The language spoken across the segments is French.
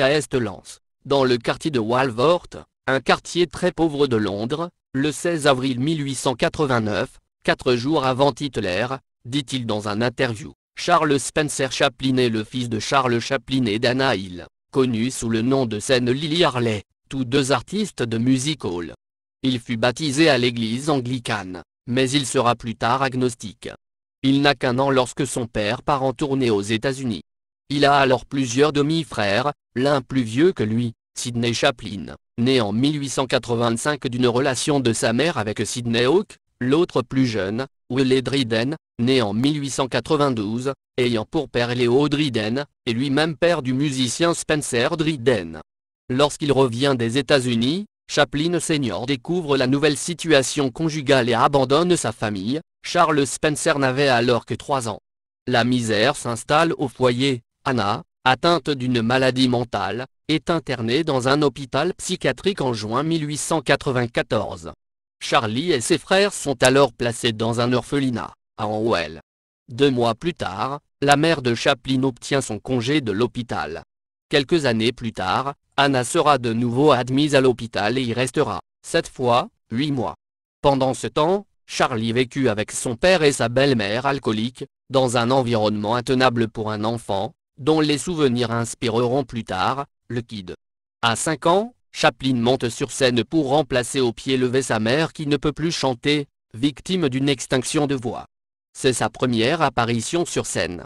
à Est-Lance, dans le quartier de Walworth, un quartier très pauvre de Londres, le 16 avril 1889, 4 jours avant Hitler, dit-il dans un interview. Charles Spencer Chaplin est le fils de Charles Chaplin et d'Anna Hill, connu sous le nom de scène Lily Harley, tous deux artistes de music hall. Il fut baptisé à l'église anglicane, mais il sera plus tard agnostique. Il n'a qu'un an lorsque son père part en tournée aux États-Unis. Il a alors plusieurs demi-frères, l'un plus vieux que lui, Sidney Chaplin, né en 1885 d'une relation de sa mère avec Sidney Hawke, l'autre plus jeune, Willie Dryden, né en 1892, ayant pour père Léo Dryden, et lui-même père du musicien Spencer Dryden. Lorsqu'il revient des États-Unis, Chaplin Senior découvre la nouvelle situation conjugale et abandonne sa famille. Charles Spencer n'avait alors que 3 ans. La misère s'installe au foyer. Anna, atteinte d'une maladie mentale, est internée dans un hôpital psychiatrique en juin 1894. Charlie et ses frères sont alors placés dans un orphelinat, à Hanwell. 2 mois plus tard, la mère de Chaplin obtient son congé de l'hôpital. Quelques années plus tard, Anna sera de nouveau admise à l'hôpital et y restera, cette fois, 8 mois. Pendant ce temps, Charlie vécut avec son père et sa belle-mère alcoolique, dans un environnement intenable pour un enfant, dont les souvenirs inspireront plus tard, le Kid. À 5 ans, Chaplin monte sur scène pour remplacer au pied levé sa mère qui ne peut plus chanter, victime d'une extinction de voix. C'est sa première apparition sur scène.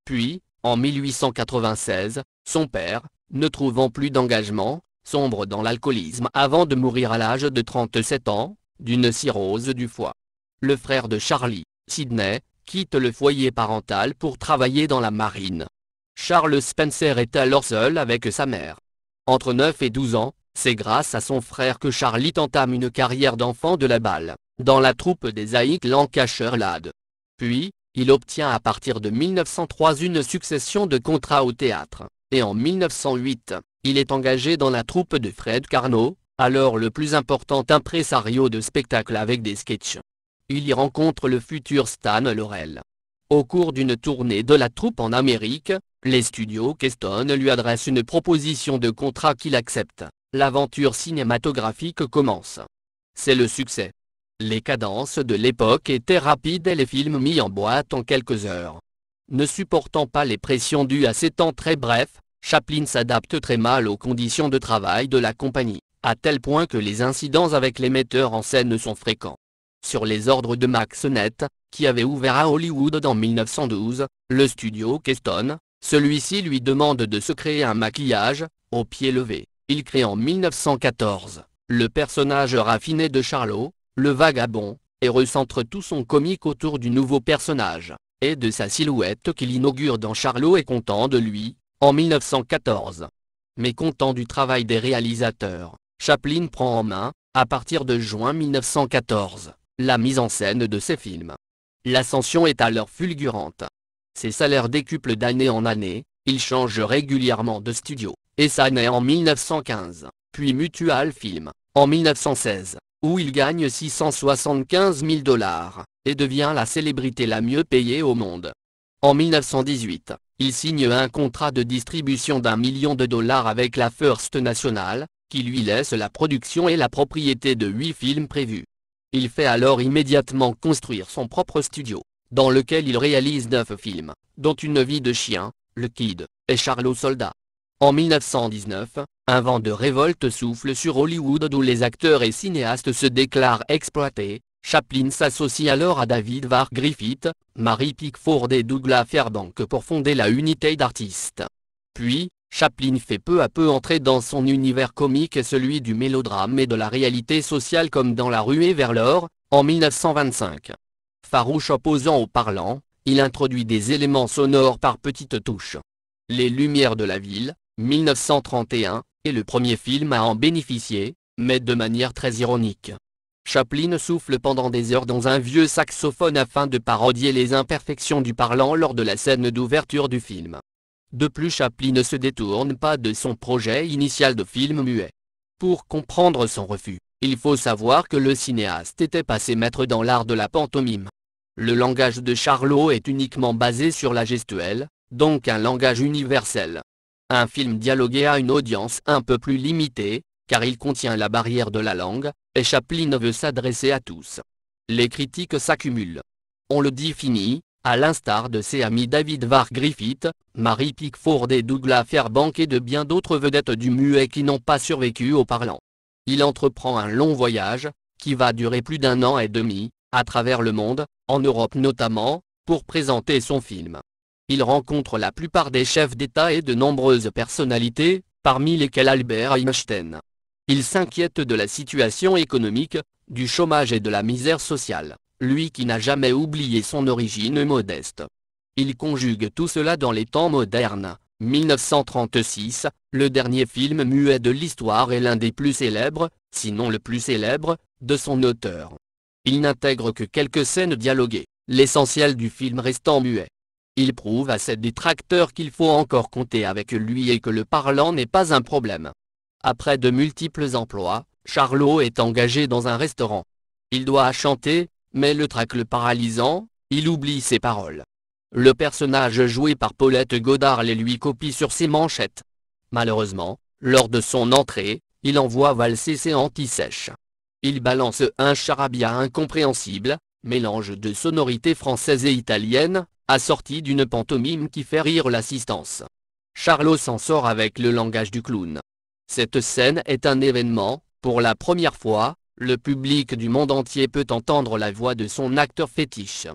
Puis, en 1896, son père, ne trouvant plus d'engagement, sombre dans l'alcoolisme avant de mourir à l'âge de 37 ans, d'une cirrhose du foie. Le frère de Charlie, Sidney, quitte le foyer parental pour travailler dans la marine. Charles Spencer est alors seul avec sa mère. Entre 9 et 12 ans, c'est grâce à son frère que Charlie entame une carrière d'enfant de la balle, dans la troupe des Aik Lancashire Lads. Puis, il obtient à partir de 1903 une succession de contrats au théâtre, et en 1908, il est engagé dans la troupe de Fred Carnot, alors le plus important impresario de spectacle avec des sketchs. Il y rencontre le futur Stan Laurel. Au cours d'une tournée de la troupe en Amérique, les studios Keston lui adressent une proposition de contrat qu'il accepte. L'aventure cinématographique commence. C'est le succès. Les cadences de l'époque étaient rapides et les films mis en boîte en quelques heures. Ne supportant pas les pressions dues à ces temps très brefs, Chaplin s'adapte très mal aux conditions de travail de la compagnie, à tel point que les incidents avec les metteurs en scène sont fréquents. Sur les ordres de Max Sennett, qui avait ouvert à Hollywood en 1912, le studio Keston, celui-ci lui demande de se créer un maquillage, au pied levé. Il crée en 1914, le personnage raffiné de Charlot, le vagabond, et recentre tout son comique autour du nouveau personnage, et de sa silhouette qu'il inaugure dans Charlot est content de lui, en 1914. Mais content du travail des réalisateurs, Chaplin prend en main, à partir de juin 1914, la mise en scène de ses films. L'ascension est alors fulgurante. Ses salaires décuplent d'année en année, il change régulièrement de studio, et ça naît en 1915, puis Mutual Film, en 1916, où il gagne 675 000 $, et devient la célébrité la mieux payée au monde. En 1918, il signe un contrat de distribution d'1 million de $ avec la First National, qui lui laisse la production et la propriété de 8 films prévus. Il fait alors immédiatement construire son propre studio, dans lequel il réalise 9 films, dont Une vie de chien, Le Kid, et Charlot Soldat. En 1919, un vent de révolte souffle sur Hollywood d'où les acteurs et cinéastes se déclarent exploités. Chaplin s'associe alors à David Varg Griffith, Mary Pickford et Douglas Fairbanks pour fonder la United Artists. Puis, Chaplin fait peu à peu entrer dans son univers comique et celui du mélodrame et de la réalité sociale comme dans La Ruée vers l'or, en 1925. Farouche opposant au parlant, il introduit des éléments sonores par petites touches. Les Lumières de la ville, 1931, est le premier film à en bénéficier, mais de manière très ironique. Chaplin souffle pendant des heures dans un vieux saxophone afin de parodier les imperfections du parlant lors de la scène d'ouverture du film. De plus, Chaplin ne se détourne pas de son projet initial de film muet. Pour comprendre son refus, il faut savoir que le cinéaste était passé maître dans l'art de la pantomime. Le langage de Charlot est uniquement basé sur la gestuelle, donc un langage universel. Un film dialogué à une audience un peu plus limitée, car il contient la barrière de la langue, et Chaplin veut s'adresser à tous. Les critiques s'accumulent. On le définit, à l'instar de ses amis David Varg Griffith, Mary Pickford et Douglas Fairbanks et de bien d'autres vedettes du muet qui n'ont pas survécu au parlant. Il entreprend un long voyage, qui va durer plus d'1 an et demi, à travers le monde, en Europe notamment, pour présenter son film. Il rencontre la plupart des chefs d'État et de nombreuses personnalités, parmi lesquelles Albert Einstein. Il s'inquiète de la situation économique, du chômage et de la misère sociale, lui qui n'a jamais oublié son origine modeste. Il conjugue tout cela dans les temps modernes. 1936, le dernier film muet de l'histoire est l'un des plus célèbres, sinon le plus célèbre, de son auteur. Il n'intègre que quelques scènes dialoguées, l'essentiel du film restant muet. Il prouve à ses détracteurs qu'il faut encore compter avec lui et que le parlant n'est pas un problème. Après de multiples emplois, Charlot est engagé dans un restaurant. Il doit chanter, mais le trac le paralysant, il oublie ses paroles. Le personnage joué par Paulette Goddard les lui copie sur ses manchettes. Malheureusement, lors de son entrée, il envoie valser ses anti-sèches. Il balance un charabia incompréhensible, mélange de sonorités françaises et italiennes, assorti d'une pantomime qui fait rire l'assistance. Charlot s'en sort avec le langage du clown. Cette scène est un événement, pour la première fois, le public du monde entier peut entendre la voix de son acteur fétiche.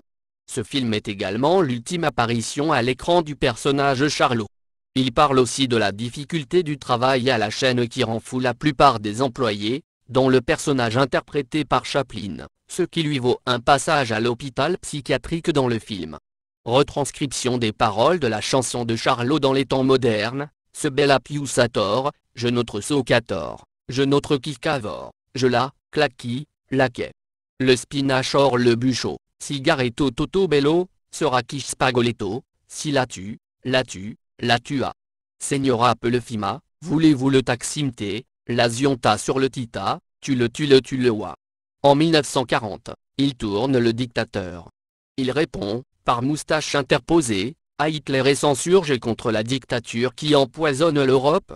Ce film est également l'ultime apparition à l'écran du personnage Charlot. Il parle aussi de la difficulté du travail à la chaîne qui rend fou la plupart des employés, dont le personnage interprété par Chaplin, ce qui lui vaut un passage à l'hôpital psychiatrique dans le film. Retranscription des paroles de la chanson de Charlot dans les temps modernes, ce bel piussator, je notre socator, je notre kikavor, je la, claqui, laquais. Le spinach or le buchot, cigaretto toto bello, sera quiche spagoletto, si la tu, la tua. Señora pelefima, voulez-vous le taximte, la zionta sur le tita, tu le wa. En 1940, il tourne Le Dictateur. Il répond, par moustache interposée, à Hitler et s'insurge contre la dictature qui empoisonne l'Europe.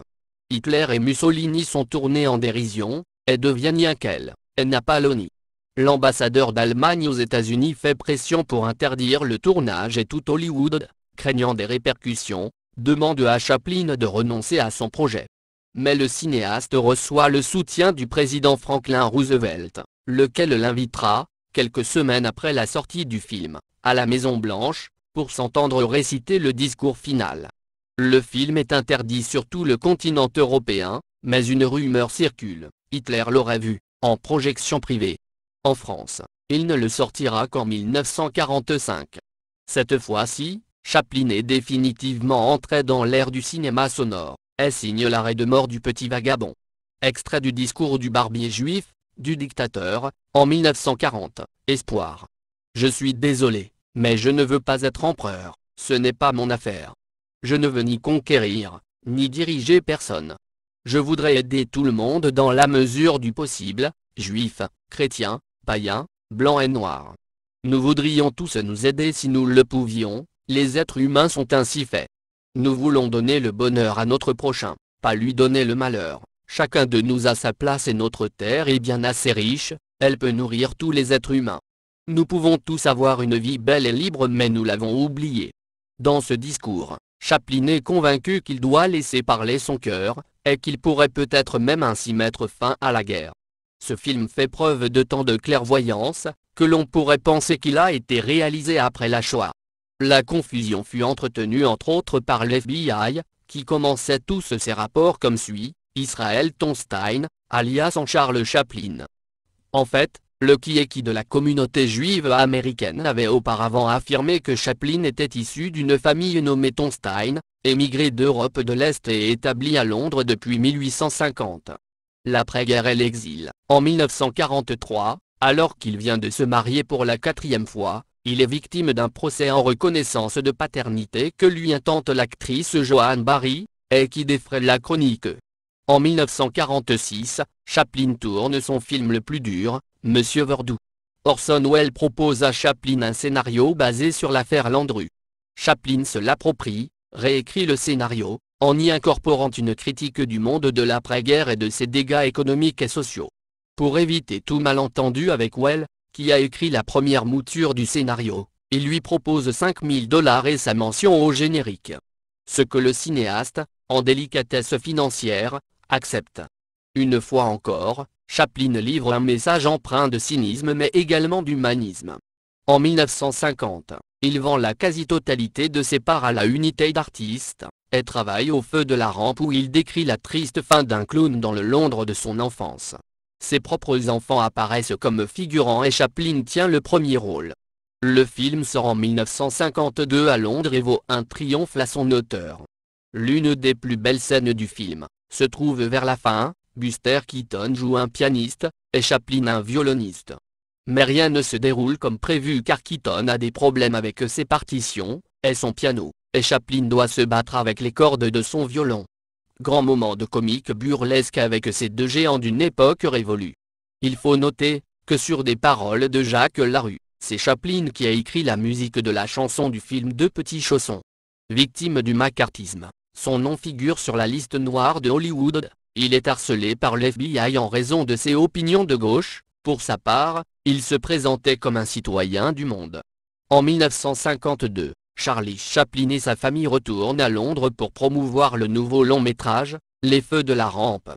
Hitler et Mussolini sont tournés en dérision, et deviennent Yinkel, et Napoléon. L'ambassadeur d'Allemagne aux États-Unis fait pression pour interdire le tournage et tout Hollywood, craignant des répercussions, demande à Chaplin de renoncer à son projet. Mais le cinéaste reçoit le soutien du président Franklin Roosevelt, lequel l'invitera, quelques semaines après la sortie du film, à la Maison-Blanche, pour s'entendre réciter le discours final. Le film est interdit sur tout le continent européen, mais une rumeur circule, Hitler l'aurait vu, en projection privée. En France, il ne le sortira qu'en 1945. Cette fois-ci, Chaplin est définitivement entré dans l'ère du cinéma sonore, et signe l'arrêt de mort du Petit Vagabond. Extrait du discours du barbier juif, du dictateur, en 1940, Espoir. Je suis désolé, mais je ne veux pas être empereur, ce n'est pas mon affaire. Je ne veux ni conquérir, ni diriger personne. Je voudrais aider tout le monde dans la mesure du possible, juifs, chrétiens, païens, blancs et noirs. Nous voudrions tous nous aider si nous le pouvions, les êtres humains sont ainsi faits. Nous voulons donner le bonheur à notre prochain, pas lui donner le malheur. Chacun de nous a sa place et notre terre est bien assez riche, elle peut nourrir tous les êtres humains. Nous pouvons tous avoir une vie belle et libre mais nous l'avons oublié. Dans ce discours, Chaplin est convaincu qu'il doit laisser parler son cœur, et qu'il pourrait peut-être même ainsi mettre fin à la guerre. Ce film fait preuve de tant de clairvoyance, que l'on pourrait penser qu'il a été réalisé après la Shoah. La confusion fut entretenue entre autres par l'FBI, qui commençait tous ses rapports comme suit, Israel Tonstein, alias Charles Chaplin. En fait, le qui de la communauté juive américaine avait auparavant affirmé que Chaplin était issu d'une famille nommée Tonstein, émigré d'Europe de l'Est et établi à Londres depuis 1850. L'après-guerre et l'exil. En 1943, alors qu'il vient de se marier pour la 4e fois, il est victime d'un procès en reconnaissance de paternité que lui intente l'actrice Joan Barry, et qui défraie la chronique. En 1946, Chaplin tourne son film le plus dur, Monsieur Verdoux. Orson Welles propose à Chaplin un scénario basé sur l'affaire Landru. Chaplin se l'approprie, réécrit le scénario, en y incorporant une critique du monde de l'après-guerre et de ses dégâts économiques et sociaux. Pour éviter tout malentendu avec Well, qui a écrit la première mouture du scénario, il lui propose $5000 et sa mention au générique. Ce que le cinéaste, en délicatesse financière, accepte. Une fois encore, Chaplin livre un message empreint de cynisme mais également d'humanisme. En 1950, il vend la quasi-totalité de ses parts à la United Artists, et travaille au feu de la rampe où il décrit la triste fin d'un clown dans le Londres de son enfance. Ses propres enfants apparaissent comme figurants et Chaplin tient le premier rôle. Le film sort en 1952 à Londres et vaut un triomphe à son auteur. L'une des plus belles scènes du film se trouve vers la fin. Buster Keaton joue un pianiste, et Chaplin un violoniste. Mais rien ne se déroule comme prévu car Keaton a des problèmes avec ses partitions, et son piano, et Chaplin doit se battre avec les cordes de son violon. Grand moment de comique burlesque avec ces deux géants d'une époque révolue. Il faut noter, que sur des paroles de Jacques Larue, c'est Chaplin qui a écrit la musique de la chanson du film Deux petits chaussons. Victime du macartisme, son nom figure sur la liste noire de Hollywood. Il est harcelé par l'FBI en raison de ses opinions de gauche. Pour sa part, il se présentait comme un citoyen du monde. En 1952, Charlie Chaplin et sa famille retournent à Londres pour promouvoir le nouveau long-métrage, Les Feux de la Rampe.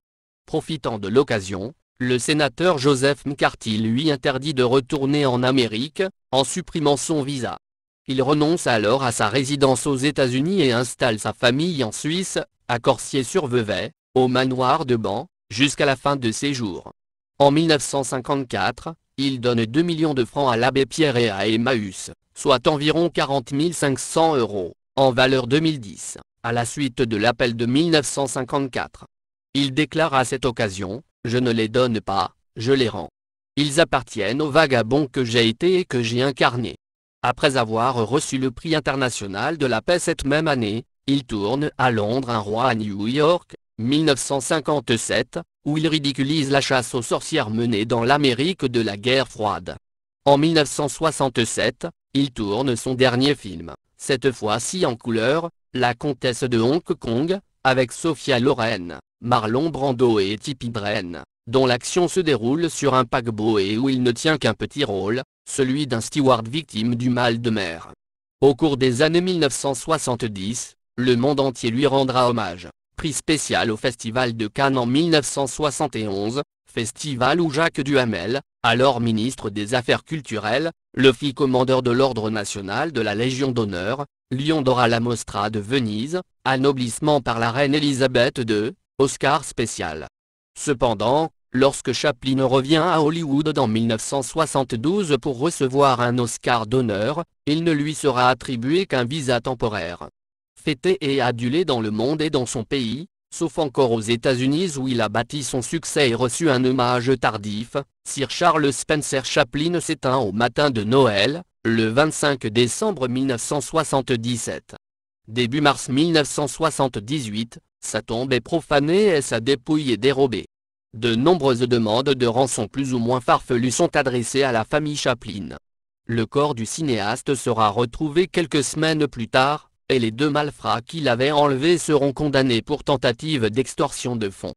Profitant de l'occasion, le sénateur Joseph McCarthy lui interdit de retourner en Amérique, en supprimant son visa. Il renonce alors à sa résidence aux États-Unis et installe sa famille en Suisse, à Corsier-sur-Vevey, au manoir de Ban, jusqu'à la fin de ses jours. En 1954, il donne 2 millions de francs à l'abbé Pierre et à Emmaüs, soit environ 40 500 €, en valeur 2010, à la suite de l'appel de 1954. Il déclare à cette occasion, « Je ne les donne pas, je les rends. Ils appartiennent aux vagabonds que j'ai été et que j'ai incarnés. » Après avoir reçu le prix international de la paix cette même année, il tourne à Londres Un roi à New York, 1957, où il ridiculise la chasse aux sorcières menée dans l'Amérique de la guerre froide. En 1967, il tourne son dernier film, cette fois-ci en couleur, La Comtesse de Hong Kong, avec Sophia Loren, Marlon Brando et Tippi Bren, dont l'action se déroule sur un paquebot et où il ne tient qu'un petit rôle, celui d'un steward victime du mal de mer. Au cours des années 1970, le monde entier lui rendra hommage. Prix spécial au Festival de Cannes en 1971, festival où Jacques Duhamel, alors ministre des Affaires culturelles, le fit commandeur de l'Ordre national de la Légion d'honneur, Lion d'or à la Mostra de Venise, anoblissement par la reine Elisabeth II, Oscar spécial. Cependant, lorsque Chaplin revient à Hollywood en 1972 pour recevoir un Oscar d'honneur, il ne lui sera attribué qu'un visa temporaire. Fêté et adulé dans le monde et dans son pays, sauf encore aux États-Unis où il a bâti son succès et reçu un hommage tardif, Sir Charles Spencer Chaplin s'éteint au matin de Noël, le 25 décembre 1977. Début mars 1978, sa tombe est profanée et sa dépouille est dérobée. De nombreuses demandes de rançon plus ou moins farfelues sont adressées à la famille Chaplin. Le corps du cinéaste sera retrouvé quelques semaines plus tard, et les deux malfrats qui l'avaient enlevé seront condamnés pour tentative d'extorsion de fonds.